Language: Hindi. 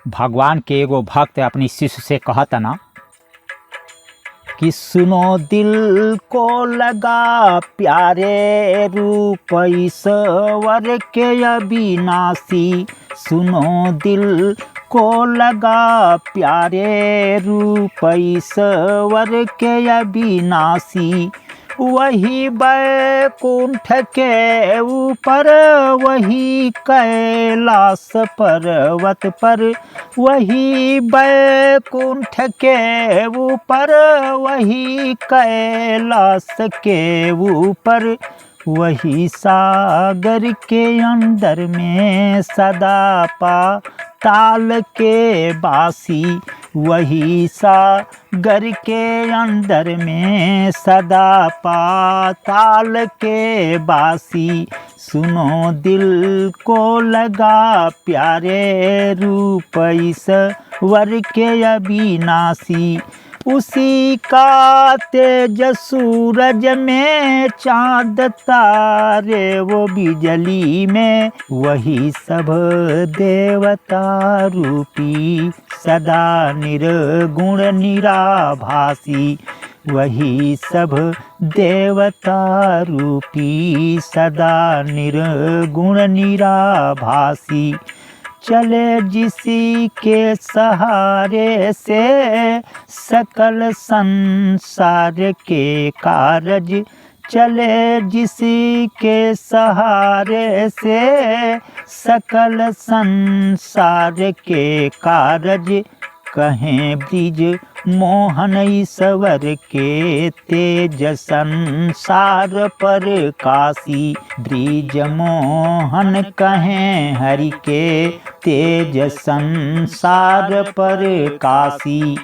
भगवान के एगो भक्त अपनी शिष्य से कहता ना कि सुनो दिल को लगा प्यारे रूप ईश्वर के अविनाशी। सुनो दिल को लगा प्यारे रूप ईश्वर के अविनाशी। वही बैकुंठ के ऊपर, वही कैलाश पर्वत पर। वही बैकुंठ के ऊपर, वही कैलाश के ऊपर। वही सागर के अंदर में सदा पाताल के वासी। वही सागर के अंदर में सदा पाताल के वासी। सुनो दिल को लगा प्यारे रूप ईश्वर के अविनाशी। उसी का तेज सूरज में, चाँद तारे वो बिजली में। वही सब देवता रूपी सदा निर्गुण निराभासी। वही सब देवता रूपी सदा निर्गुण निराभासी। चले जिसी के सहारे से सकल संसार के कारज। चले जिसी के सहारे से सकल संसार के कारज। कहें ब्रिज मोहन ईश्वर के तेज संसार पर काशी। ब्रिज मोहन कहें हरि के तेज संसार पर काशी।